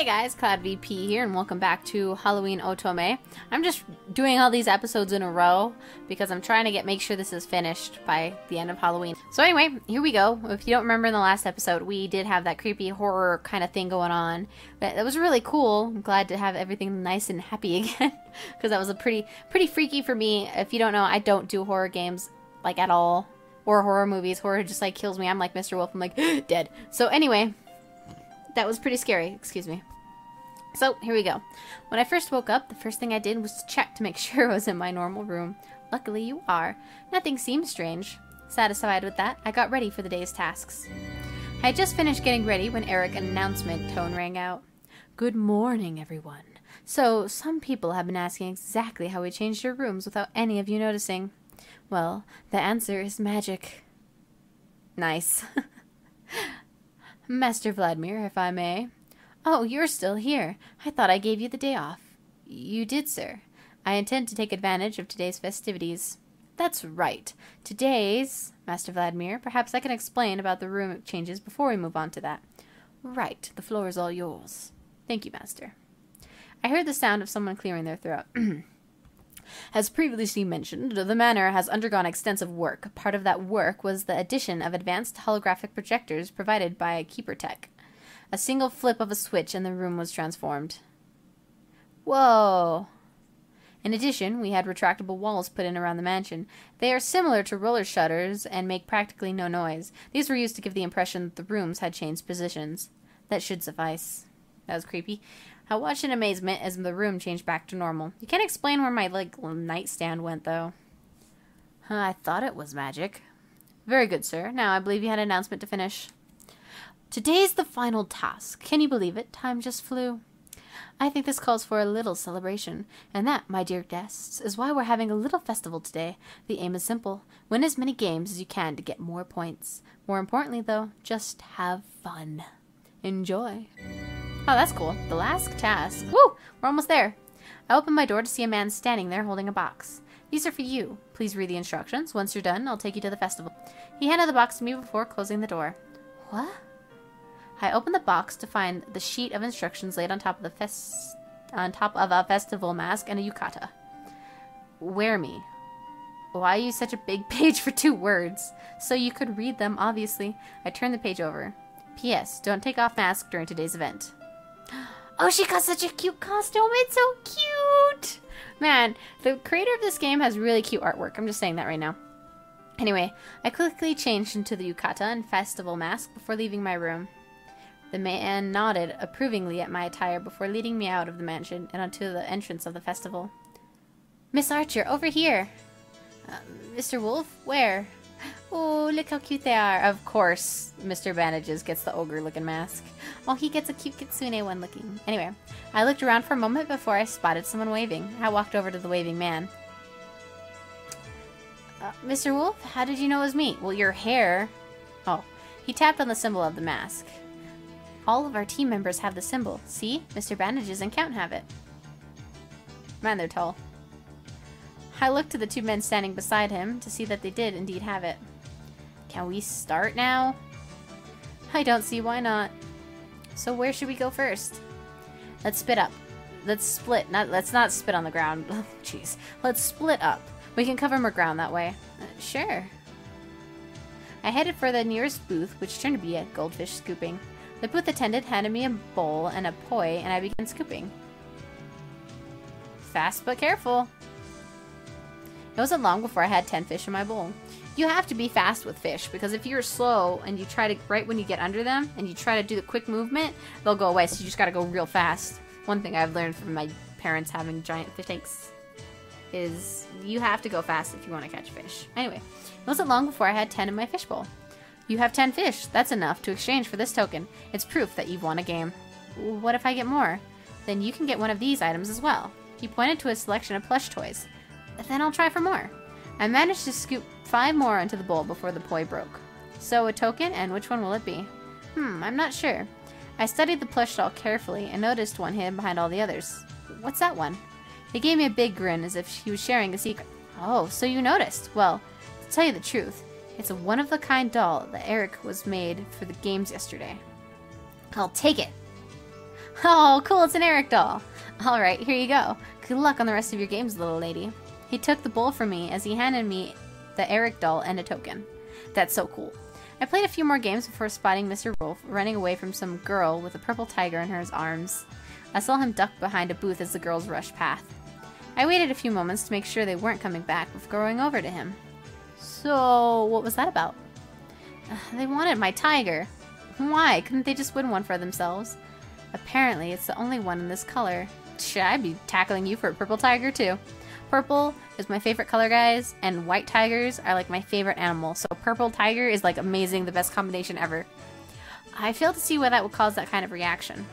Hey guys, Cloud VP here, and welcome back to Halloween Otome. I'm just doing all these episodes in a row because I'm trying to make sure this is finished by the end of Halloween. So anyway, here we go. If you don't remember in the last episode, we did have that creepy horror kind of thing going on. But that was really cool. I'm glad to have everything nice and happy again because that was a pretty freaky for me. If you don't know, I don't do horror games like at all, or horror movies. Horror just like kills me. I'm like Mr. Wolf. I'm like dead. So anyway, that was pretty scary, excuse me. So, here we go. When I first woke up, the first thing I did was to check to make sure I was in my normal room. Luckily, you are. Nothing seemed strange. Satisfied with that, I got ready for the day's tasks. I had just finished getting ready when Eric's announcement tone rang out. Good morning, everyone. So, some people have been asking exactly how we changed your rooms without any of you noticing. Well, the answer is magic. Nice. Master Vladimir, if I may. Oh, you're still here. I thought I gave you the day off. You did, sir. I intend to take advantage of today's festivities. That's right. Today's, Master Vladimir, perhaps I can explain about the room changes before we move on to that. Right. The floor is all yours. Thank you, Master. I heard the sound of someone clearing their throat. As previously mentioned, the manor has undergone extensive work. Part of that work was the addition of advanced holographic projectors provided by Keeper Tech. A single flip of a switch and the room was transformed. Whoa! In addition, we had retractable walls put in around the mansion. They are similar to roller shutters and make practically no noise. These were used to give the impression that the rooms had changed positions. That should suffice. That was creepy. I watched in amazement as the room changed back to normal. You can't explain where my, nightstand went, though. I thought it was magic. Very good, sir. Now, I believe you had an announcement to finish. Today's the final task. Can you believe it? Time just flew. I think this calls for a little celebration. And that, my dear guests, is why we're having a little festival today. The aim is simple. Win as many games as you can to get more points. More importantly, though, just have fun. Enjoy. Oh, that's cool. The last task. Woo! We're almost there. I opened my door to see a man standing there holding a box. These are for you. Please read the instructions. Once you're done, I'll take you to the festival. He handed the box to me before closing the door. What? I opened the box to find the sheet of instructions laid on top of a festival mask and a yukata. Wear me. Why use such a big page for 2 words? So you could read them, obviously. I turned the page over. P.S. Don't take off mask during today's event. Oh, she got such a cute costume. It's so cute. Man, the creator of this game has really cute artwork. I'm just saying that right now. Anyway, I quickly changed into the yukata and festival mask before leaving my room. The man nodded approvingly at my attire before leading me out of the mansion and onto the entrance of the festival. Miss Archer, over here! Mr. Wolf, where? Oh, look how cute they are. Of course, Mr. Bandages gets the ogre-looking mask. Oh, he gets a cute kitsune one looking. Anyway, I looked around for a moment before I spotted someone waving. I walked over to the waving man. Mr. Wolf, how did you know it was me? Well, your hair... Oh, he tapped on the symbol of the mask. All of our team members have the symbol. See? Mr. Bandages and Count have it. Man, they're tall. I looked to the 2 men standing beside him to see that they did indeed have it. Can we start now? I don't see why not. So where should we go first? Let's split up. Let's split. Let's not spit on the ground. Oh, jeez. Let's split up. We can cover more ground that way. Sure. I headed for the nearest booth, which turned to be a goldfish scooping. The booth attendant handed me a bowl and a poi, and I began scooping. Fast but careful. It wasn't long before I had 10 fish in my bowl. You have to be fast with fish, because if you're slow and you try to, right when you get under them, and you try to do the quick movement, they'll go away, so you just gotta go real fast. One thing I've learned from my parents having giant fish tanks is you have to go fast if you want to catch fish. Anyway, it wasn't long before I had 10 in my fish bowl. You have 10 fish. That's enough to exchange for this token. It's proof that you've won a game. What if I get more? Then you can get one of these items as well. He pointed to a selection of plush toys. Then I'll try for more. I managed to scoop 5 more into the bowl before the poi broke. So a token, and which one will it be? I'm not sure. I studied the plush doll carefully and noticed one hidden behind all the others. What's that one? He gave me a big grin as if he was sharing a secret. Oh, so you noticed. Well, to tell you the truth, it's a one-of-a-kind doll that Eric was made for the games yesterday. I'll take it. Oh, cool, it's an Eric doll. Alright, here you go. Good luck on the rest of your games, little lady. He took the bowl from me as he handed me the Eric doll and a token. That's so cool. I played a few more games before spotting Mr. Wolf running away from some girl with a purple tiger in her arms. I saw him duck behind a booth as the girls rushed past. I waited a few moments to make sure they weren't coming back before going over to him. So, what was that about? They wanted my tiger. Why? Couldn't they just win one for themselves? Apparently, it's the only one in this color. Should I be tackling you for a purple tiger, too? Purple is my favorite color, guys, and white tigers are like my favorite animal. So purple tiger is like amazing, the best combination ever. I fail to see why that would cause that kind of reaction.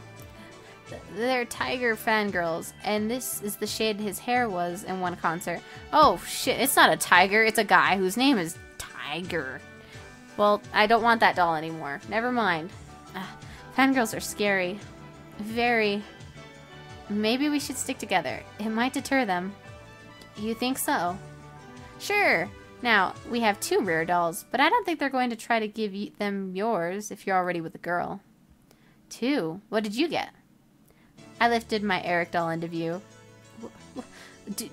They're tiger fangirls, and this is the shade his hair was in one concert. Oh shit, it's not a tiger, it's a guy whose name is Tiger. Well, I don't want that doll anymore. Never mind. Fangirls are scary. Very. Maybe we should stick together. It might deter them. You think so? Sure. Now, we have 2 rare dolls, but I don't think they're going to try to give them yours if you're already with a girl. 2? What did you get? I lifted my Eric doll into view.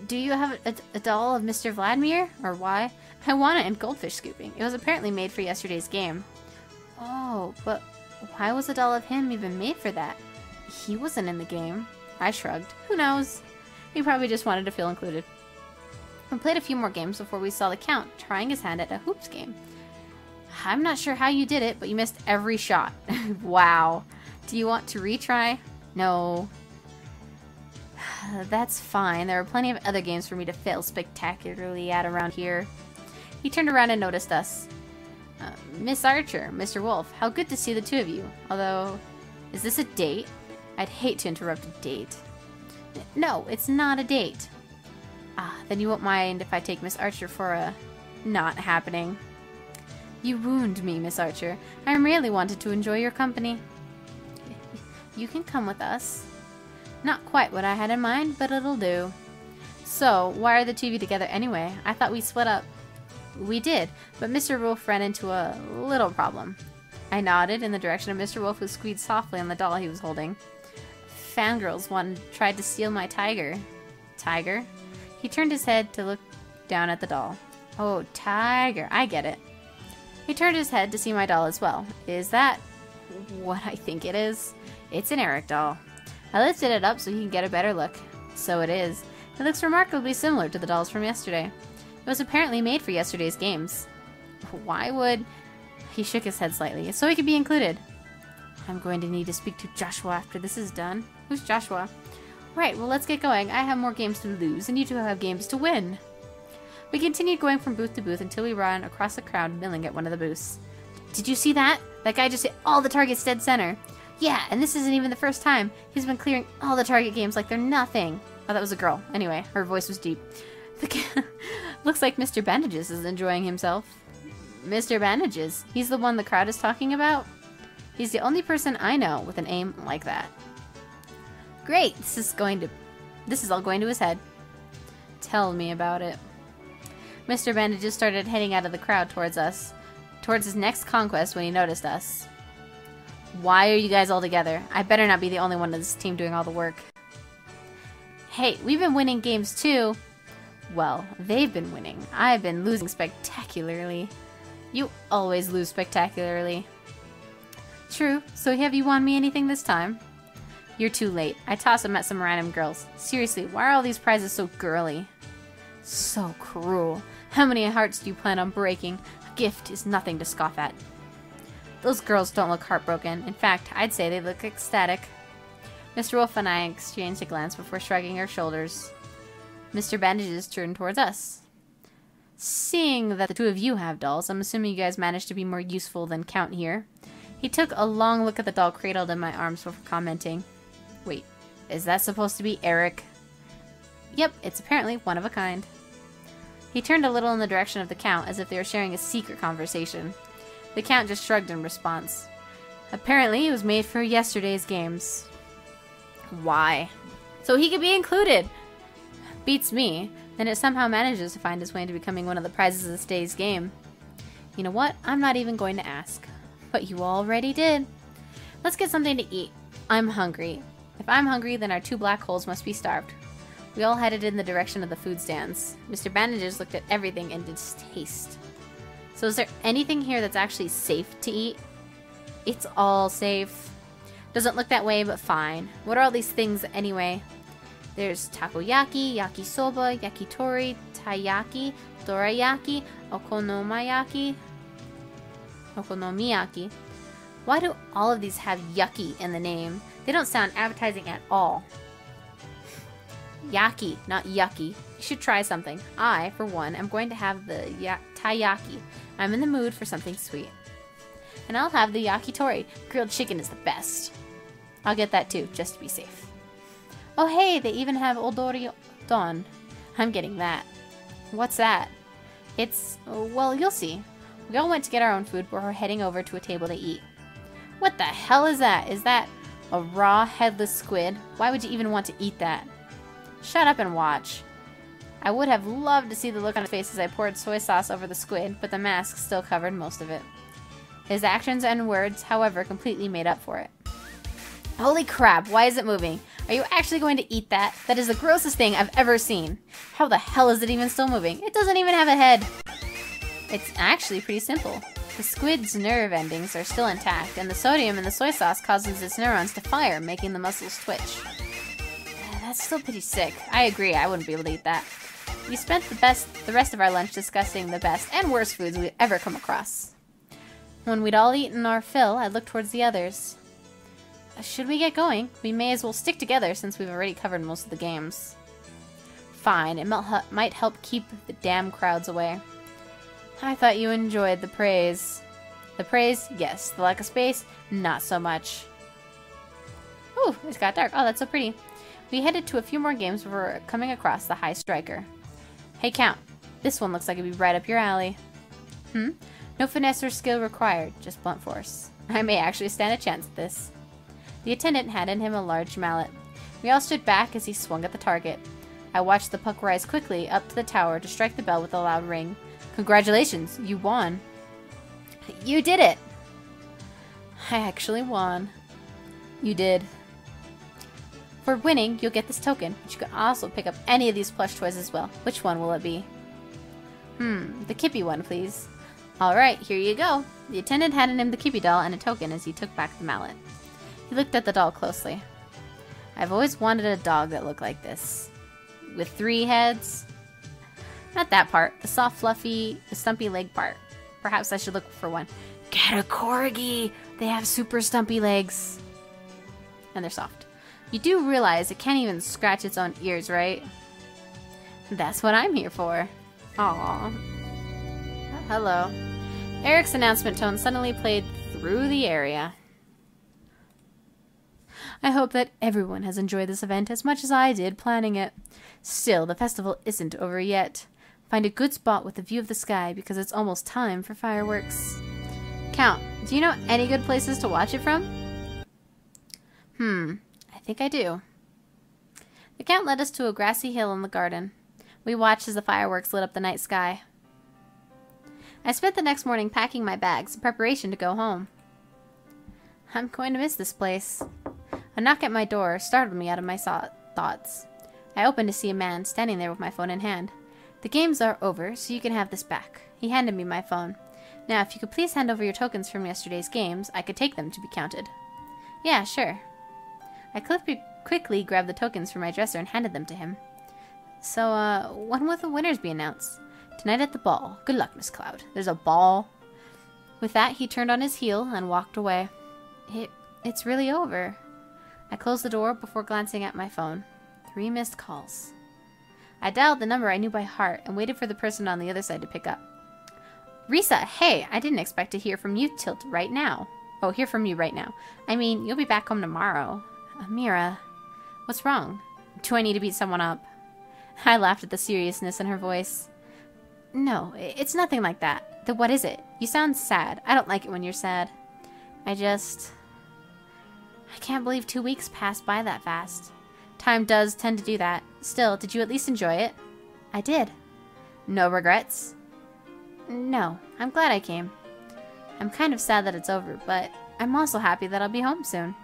Do you have a doll of Mr. Vladimir? Or why? I want it in goldfish scooping. It was apparently made for yesterday's game. Oh, but why was a doll of him even made for that? He wasn't in the game. I shrugged. Who knows? He probably just wanted to feel included. We played a few more games before we saw the Count trying his hand at a hoops game. I'm not sure how you did it, but you missed every shot. Wow. Do you want to retry? No. That's fine. There are plenty of other games for me to fail spectacularly at around here. He turned around and noticed us. Miss Archer, Mr. Wolf, how good to see the 2 of you. Although, is this a date? I'd hate to interrupt a date. No, it's not a date. Then you won't mind if I take Miss Archer for a not happening. You wound me, Miss Archer. I merely wanted to enjoy your company. You can come with us. Not quite what I had in mind, but it'll do. So, why are the 2 of you together anyway? I thought we split up. We did, but Mr. Wolf ran into a little problem. I nodded in the direction of Mr. Wolf, who squeaked softly on the doll he was holding. Fangirls tried to steal my tiger. Tiger? He turned his head to look down at the doll. Oh, tiger. I get it. He turned his head to see my doll as well. Is that what I think it is? It's an Eric doll. I lifted it up so he can get a better look. So it is. It looks remarkably similar to the dolls from yesterday. It was apparently made for yesterday's games. Why would... He shook his head slightly, so he could be included. I'm going to need to speak to Joshua after this is done. Who's Joshua? Right, well, let's get going. I have more games to lose, and you 2 have games to win. We continued going from booth to booth until we ran across the crowd milling at one of the booths. Did you see that? That guy just hit all the targets dead center. Yeah, and this isn't even the first time. He's been clearing all the target games like they're nothing. Oh, that was a girl. Anyway, her voice was deep. Looks like Mr. Bandages is enjoying himself. Mr. Bandages? He's the one the crowd is talking about? He's the only person I know with an aim like that. Great, this is all going to his head. Tell me about it. Mr. Bandages started heading out of the crowd towards us, towards his next conquest when he noticed us. Why are you guys all together? I better not be the only one of this team doing all the work. Hey, we've been winning games too. Well, they've been winning. I've been losing spectacularly. You always lose spectacularly. True, so have you won me anything this time? You're too late. I tossed them at some random girls. Seriously, why are all these prizes so girly? So cruel. How many hearts do you plan on breaking? A gift is nothing to scoff at. Those girls don't look heartbroken. In fact, I'd say they look ecstatic. Mr. Wolf and I exchanged a glance before shrugging our shoulders. Mr. Bandages turned towards us. Seeing that the 2 of you have dolls, I'm assuming you guys managed to be more useful than Count here. He took a long look at the doll cradled in my arms before commenting. Wait, is that supposed to be Eric? Yep, it's apparently one of a kind. He turned a little in the direction of the Count, as if they were sharing a secret conversation. The Count just shrugged in response. Apparently, it was made for yesterday's games. Why? So he could be included! Beats me. Then it somehow manages to find its way into becoming one of the prizes of this day's game. You know what? I'm not even going to ask. But you already did. Let's get something to eat. I'm hungry. If I'm hungry, then our 2 black holes must be starved. We all headed in the direction of the food stands. Mr. Bandages looked at everything in distaste. So is there anything here that's actually safe to eat? It's all safe. Doesn't look that way, but fine. What are all these things anyway? There's takoyaki, yakisoba, yakitori, taiyaki, dorayaki, okonomiyaki. Why do all of these have yucky in the name? They don't sound appetizing at all. Yaki, not yucky. You should try something. I, for one, am going to have the taiyaki. I'm in the mood for something sweet. And I'll have the yakitori. Grilled chicken is the best. I'll get that too, just to be safe. Oh hey, they even have odori don. I'm getting that. What's that? It's, well, you'll see. We all went to get our own food, but we're heading over to a table to eat. What the hell is that? Is that a raw, headless squid? Why would you even want to eat that? Shut up and watch. I would have loved to see the look on his face as I poured soy sauce over the squid, but the mask still covered most of it. His actions and words, however, completely made up for it. Holy crap, why is it moving? Are you actually going to eat that? That is the grossest thing I've ever seen. How the hell is it even still moving? It doesn't even have a head. It's actually pretty simple. The squid's nerve endings are still intact, and the sodium in the soy sauce causes its neurons to fire, making the muscles twitch. That's still pretty sick. I agree, I wouldn't be able to eat that. We spent the rest of our lunch discussing the best and worst foods we'd ever come across. When we'd all eaten our fill, I looked towards the others. Should we get going? We may as well stick together since we've already covered most of the games. Fine, it might help keep the damn crowds away. I thought you enjoyed the praise. The praise, yes. The lack of space, not so much. Ooh, it's got dark. Oh, that's so pretty. We headed to a few more games before coming across the High Striker. Hey, Count. This one looks like it'd be right up your alley. No finesse or skill required, just blunt force. I may actually stand a chance at this. The attendant had in him a large mallet. We all stood back as he swung at the target. I watched the puck rise quickly up to the tower to strike the bell with a loud ring. Congratulations, you won. You did it! I actually won. You did. For winning, you'll get this token, but you can also pick up any of these plush toys as well. Which one will it be? The Kippy one, please. Alright, here you go. The attendant handed him the Kippy doll and a token as he took back the mallet. He looked at the doll closely. I've always wanted a dog that looked like this. With 3 heads. Not that part. The soft, fluffy, the stumpy leg part. Perhaps I should look for one. Get a corgi! They have super stumpy legs. And they're soft. You do realize it can't even scratch its own ears, right? That's what I'm here for. Aww. Hello. Eric's announcement tone suddenly played through the area. I hope that everyone has enjoyed this event as much as I did planning it. Still, the festival isn't over yet. Find a good spot with a view of the sky because it's almost time for fireworks. Count, do you know any good places to watch it from? I think I do. The Count led us to a grassy hill in the garden. We watched as the fireworks lit up the night sky. I spent the next morning packing my bags in preparation to go home. I'm going to miss this place. A knock at my door startled me out of my thoughts. I opened to see a man standing there with my phone in hand. The games are over, so you can have this back. He handed me my phone. Now, if you could please hand over your tokens from yesterday's games, I could take them to be counted. Yeah, sure. I quickly grabbed the tokens from my dresser and handed them to him. So, when will the winners be announced? Tonight at the ball. Good luck, Miss Cloud. There's a ball. With that, he turned on his heel and walked away. It's really over. I closed the door before glancing at my phone. 3 missed calls. I dialed the number I knew by heart and waited for the person on the other side to pick up. Risa, hey, I didn't expect to hear from you till right now. Oh, hear from you right now. I mean, you'll be back home tomorrow. Amira, what's wrong? Do I need to beat someone up? I laughed at the seriousness in her voice. No, it's nothing like that. Then what is it? You sound sad. I don't like it when you're sad. I can't believe 2 weeks passed by that fast. Time does tend to do that. Still, did you at least enjoy it? I did. No regrets? No, I'm glad I came. I'm kind of sad that it's over, but I'm also happy that I'll be home soon.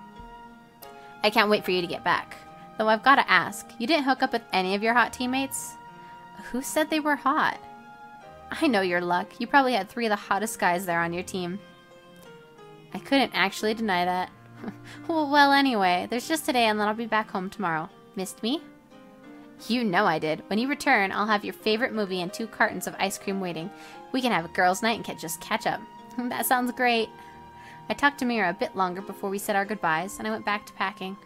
I can't wait for you to get back. Though I've got to ask, you didn't hook up with any of your hot teammates? Who said they were hot? I know your luck. You probably had 3 of the hottest guys there on your team. I couldn't actually deny that. Well, anyway, there's just today and then I'll be back home tomorrow. Missed me? You know I did. When you return, I'll have your favorite movie and 2 cartons of ice cream waiting. We can have a girls' night and just catch up. That sounds great. I talked to Mira a bit longer before we said our goodbyes, and I went back to packing.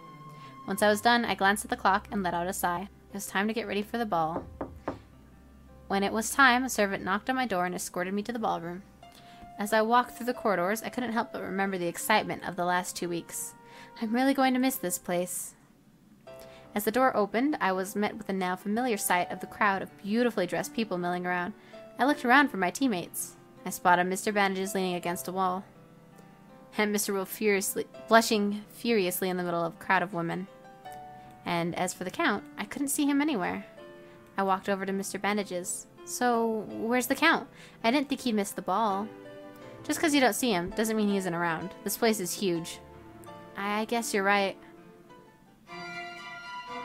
Once I was done, I glanced at the clock and let out a sigh. It was time to get ready for the ball. When it was time, a servant knocked on my door and escorted me to the ballroom. As I walked through the corridors, I couldn't help but remember the excitement of the last 2 weeks. I'm really going to miss this place. As the door opened, I was met with the now familiar sight of the crowd of beautifully dressed people milling around. I looked around for my teammates. I spotted Mr. Bandages leaning against a wall, and Mr. Wolf blushing furiously in the middle of a crowd of women. And as for the Count, I couldn't see him anywhere. I walked over to Mr. Bandages. So, where's the Count? I didn't think he'd missed the ball. Just because you don't see him doesn't mean he isn't around. This place is huge. I guess you're right.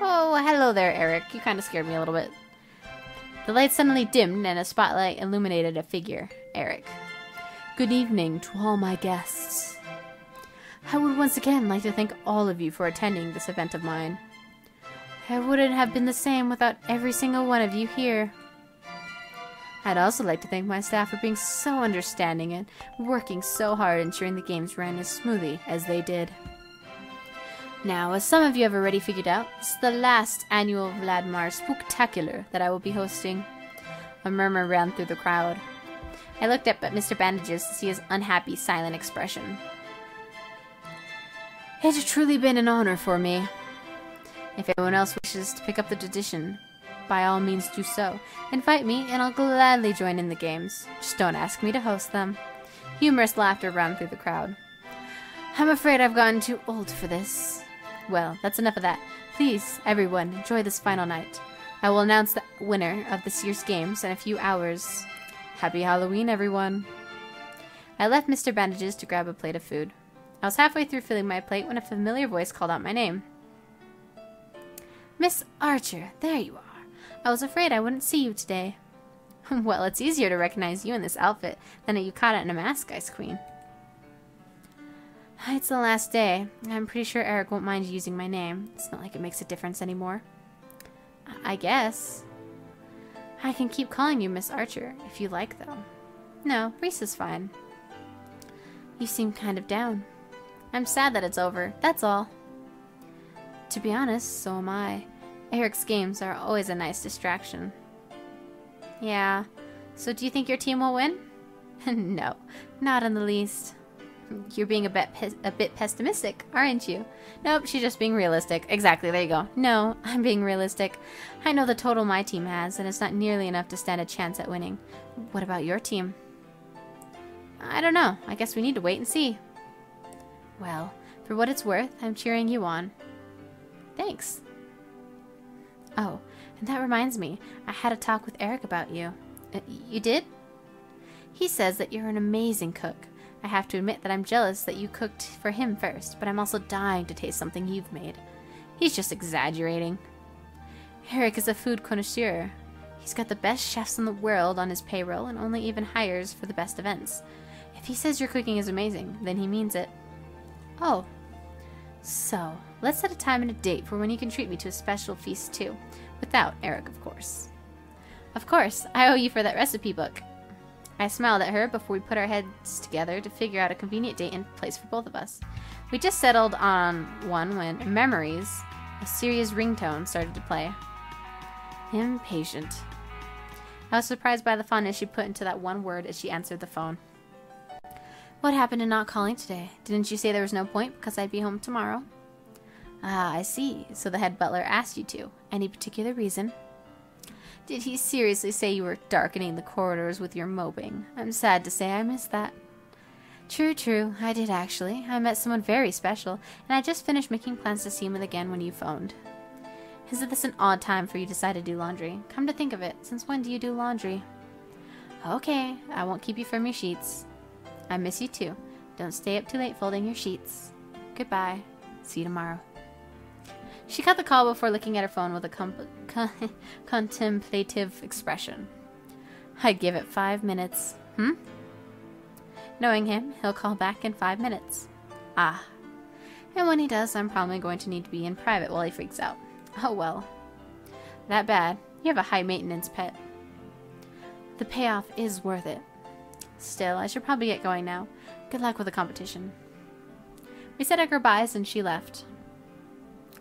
Oh, hello there, Eric. You kind of scared me a little bit. The light suddenly dimmed and a spotlight illuminated a figure. Eric. Good evening to all my guests. I would once again like to thank all of you for attending this event of mine. I wouldn't have been the same without every single one of you here. I'd also like to thank my staff for being so understanding and working so hard ensuring the games ran as smoothly as they did. Now, as some of you have already figured out, this is the last annual Vladimir Spooktacular that I will be hosting. A murmur ran through the crowd. I looked up at Mr. Bandages to see his unhappy, silent expression. It has truly been an honor for me. If anyone else wishes to pick up the tradition, by all means do so. Invite me, and I'll gladly join in the games. Just don't ask me to host them. Humorous laughter ran through the crowd. I'm afraid I've gotten too old for this. Well, that's enough of that. Please, everyone, enjoy this final night. I will announce the winner of this year's games in a few hours. Happy Halloween, everyone. I left Mr. Bandages to grab a plate of food. I was halfway through filling my plate when a familiar voice called out my name. Miss Archer, there you are. I was afraid I wouldn't see you today. Well, it's easier to recognize you in this outfit than a yukata and a mask, Ice Queen. It's the last day. I'm pretty sure Eric won't mind using my name. It's not like it makes a difference anymore. I guess. I can keep calling you Miss Archer, if you like, though. No, Reese is fine. You seem kind of down. I'm sad that it's over, that's all. To be honest, so am I. Eric's games are always a nice distraction. Yeah. So do you think your team will win? No, not in the least. You're being a bit pessimistic, aren't you? Nope, she's just being realistic. Exactly, there you go. No, I'm being realistic. I know the total my team has, and it's not nearly enough to stand a chance at winning. What about your team? I don't know. I guess we need to wait and see. Well, for what it's worth, I'm cheering you on. Thanks. Oh, and that reminds me. I had a talk with Eric about you. You did? He says that you're an amazing cook. I have to admit that I'm jealous that you cooked for him first, but I'm also dying to taste something you've made. He's just exaggerating. Eric is a food connoisseur. He's got the best chefs in the world on his payroll and only even hires for the best events. If he says your cooking is amazing, then he means it. Oh. So, let's set a time and a date for when you can treat me to a special feast too. Without Eric, of course. Of course, I owe you for that recipe book. I smiled at her before we put our heads together to figure out a convenient date and place for both of us. We just settled on one when Memories, a serious ringtone, started to play. Impatient. I was surprised by the fondness she put into that one word as she answered the phone. What happened to not calling today? Didn't you say there was no point because I'd be home tomorrow? Ah, I see. So the head butler asked you to. Any particular reason? Did he seriously say you were darkening the corridors with your moping? I'm sad to say I missed that. True, I did actually. I met someone very special, and I just finished making plans to see him again when you phoned. Isn't this an odd time for you to decide to do laundry? Come to think of it, since when do you do laundry? Okay, I won't keep you from your sheets. I miss you too. Don't stay up too late folding your sheets. Goodbye. See you tomorrow. She cut the call before looking at her phone with a contemplative expression. I'd give it 5 minutes. Knowing him, he'll call back in 5 minutes. Ah. And when he does, I'm probably going to need to be in private while he freaks out. Oh well. That bad. You have a high-maintenance pet. The payoff is worth it. Still, I should probably get going now. Good luck with the competition. We said our goodbyes and she left.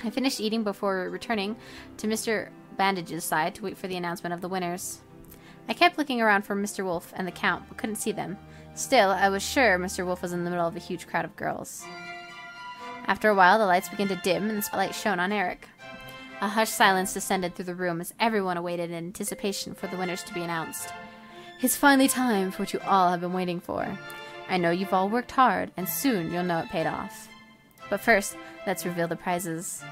I finished eating before returning to Mr. Bandage's side to wait for the announcement of the winners. I kept looking around for Mr. Wolf and the Count, but couldn't see them. Still, I was sure Mr. Wolf was in the middle of a huge crowd of girls. After a while, the lights began to dim and the spotlight shone on Eric. A hushed silence descended through the room as everyone awaited in anticipation for the winners to be announced. It's finally time for what you all have been waiting for. I know you've all worked hard, and soon you'll know it paid off. But first, let's reveal the prizes.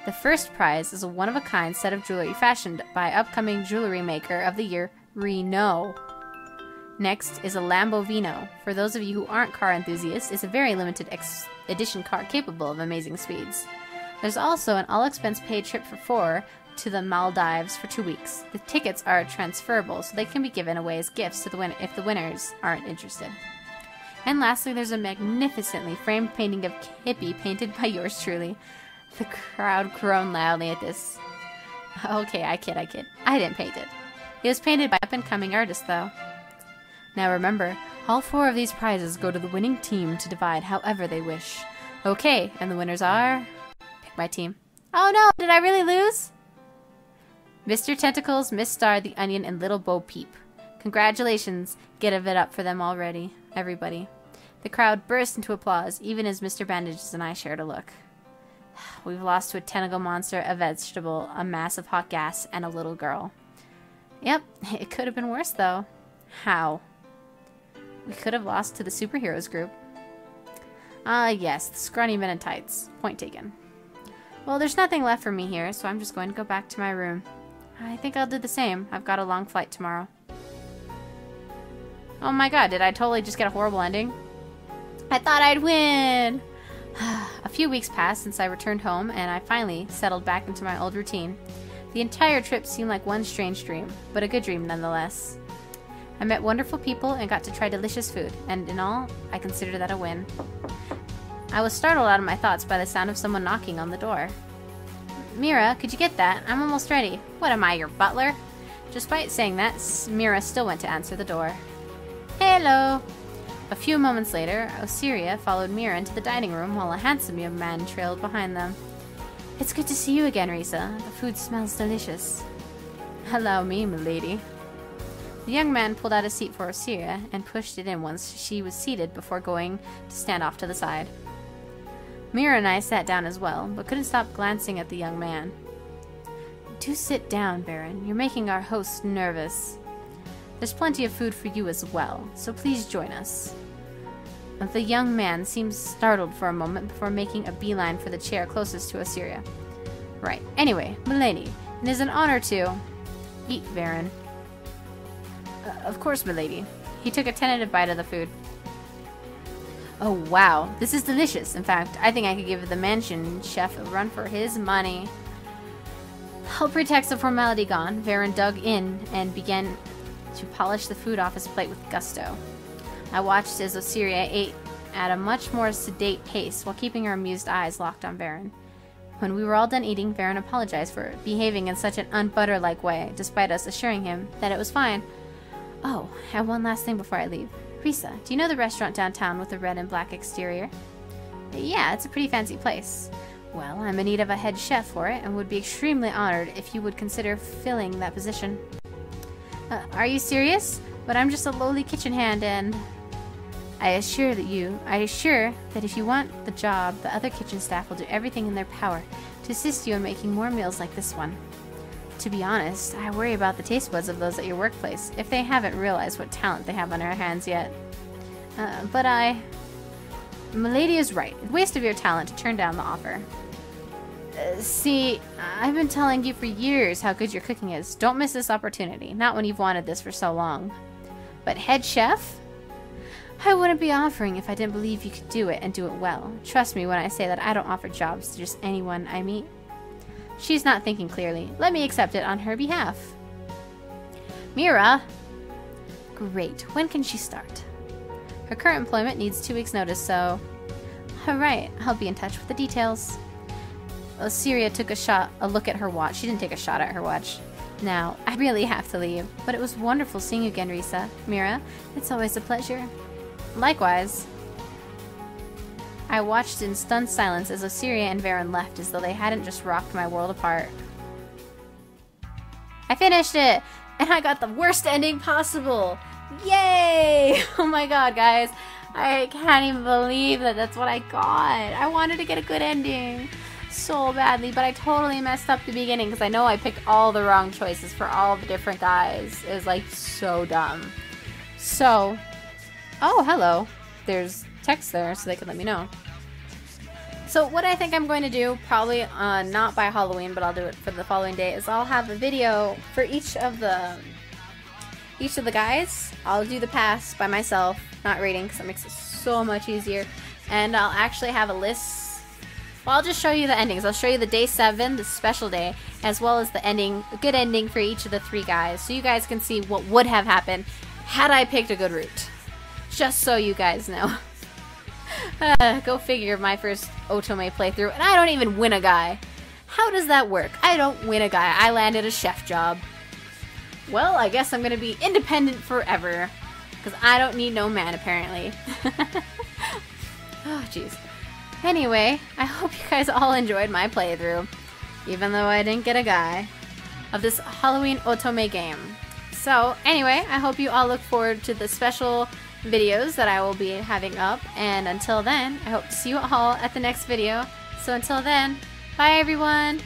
The first prize is a one-of-a-kind set of jewelry fashioned by upcoming jewelry maker of the year, Reno. Next is a Lambovino. For those of you who aren't car enthusiasts, it's a very limited edition car capable of amazing speeds. There's also an all-expense-paid trip for 4 to the Maldives for 2 weeks. The tickets are transferable, so they can be given away as gifts to the if the winners aren't interested. And lastly, there's a magnificently framed painting of Hippie painted by yours truly. The crowd groaned loudly at this. Okay, I kid. I didn't paint it. It was painted by an up-and-coming artist, though. Now remember, all 4 of these prizes go to the winning team to divide however they wish. Okay, and the winners are... Pick my team. Oh no, did I really lose? Mr. Tentacles, Miss Star, the Onion, and Little Bo Peep. Congratulations. Give it up for them already. Everybody. The crowd burst into applause, even as Mr. Bandages and I shared a look. We've lost to a tentacle monster, a vegetable, a mass of hot gas, and a little girl. Yep, it could have been worse, though. How? We could have lost to the superheroes group. Yes, the scrawny men in tights. Point taken. Well, there's nothing left for me here, so I'm just going to go back to my room. I think I'll do the same. I've got a long flight tomorrow. Oh my god, did I totally just get a horrible ending? I thought I'd win! A few weeks passed since I returned home, and I finally settled back into my old routine. The entire trip seemed like one strange dream, but a good dream nonetheless. I met wonderful people and got to try delicious food, and in all, I consider that a win. I was startled out of my thoughts by the sound of someone knocking on the door. Mira, could you get that? I'm almost ready. What am I, your butler? Despite saying that, Mira still went to answer the door. Hello! A few moments later, Osiria followed Mira into the dining room while a handsome young man trailed behind them. It's good to see you again, Risa. The food smells delicious. Allow me, milady. The young man pulled out a seat for Osiria and pushed it in once she was seated before going to stand off to the side. Mira and I sat down as well, but couldn't stop glancing at the young man. Do sit down, Baron. You're making our host nervous. There's plenty of food for you as well, so please join us. The young man seemed startled for a moment before making a beeline for the chair closest to Osiria. Right. Anyway, milady, it is an honor to... Eat, Baron. Of course, milady. He took a tentative bite of the food. Oh, wow. This is delicious. In fact, I think I could give the mansion chef a run for his money. All pretext of formality gone, Baron dug in and began to polish the food off his plate with gusto. I watched as Osiria ate at a much more sedate pace while keeping her amused eyes locked on Baron. When we were all done eating, Baron apologized for behaving in such an unbutter-like way, despite us assuring him that it was fine. Oh, and one last thing before I leave. Risa, do you know the restaurant downtown with the red and black exterior? Yeah, it's a pretty fancy place. Well, I'm in need of a head chef for it, and would be extremely honored if you would consider filling that position. Are you serious? But I'm just a lowly kitchen hand, and... I assure that if you want the job, the other kitchen staff will do everything in their power to assist you in making more meals like this one. To be honest, I worry about the taste buds of those at your workplace, if they haven't realized what talent they have on their hands yet. Milady is right. It's a waste of your talent to turn down the offer. See, I've been telling you for years how good your cooking is. Don't miss this opportunity. Not when you've wanted this for so long. But head chef? I wouldn't be offering if I didn't believe you could do it and do it well. Trust me when I say that I don't offer jobs to just anyone I meet. She's not thinking clearly. Let me accept it on her behalf. Mira! Great. When can she start? Her current employment needs 2 weeks' notice, so... Alright, I'll be in touch with the details. Syria took a look at her watch. She didn't take a shot at her watch. Now, I really have to leave, but it was wonderful seeing you again, Risa. Mira, it's always a pleasure. Likewise. I watched in stunned silence as Osiria and Varen left as though they hadn't just rocked my world apart. I finished it! And I got the worst ending possible! Yay! Oh my god, guys. I can't even believe that that's what I got. I wanted to get a good ending so badly, but I totally messed up the beginning because I know I picked all the wrong choices for all the different guys. It was like so dumb. So, oh, hello. There's text there so they can let me know. So what I think I'm going to do, probably not by Halloween, but I'll do it for the following day, is I'll have a video for each of the guys. I'll do the pass by myself, not rating, because it makes it so much easier. And I'll actually have a list. Well, I'll just show you the endings. I'll show you the day 7, the special day, as well as the ending, a good ending for each of the 3 guys, so you guys can see what would have happened had I picked a good route. Just so you guys know. Go figure, my first Otome playthrough, and I don't even win a guy. How does that work? I don't win a guy. I landed a chef job. Well, I guess I'm gonna be independent forever, because I don't need no man, apparently. Oh, jeez. Anyway, I hope you guys all enjoyed my playthrough, even though I didn't get a guy, of this Halloween Otome game. So, anyway, I hope you all look forward to the special videos that I will be having up, and until then, I hope to see you all at the next video. So until then, bye everyone!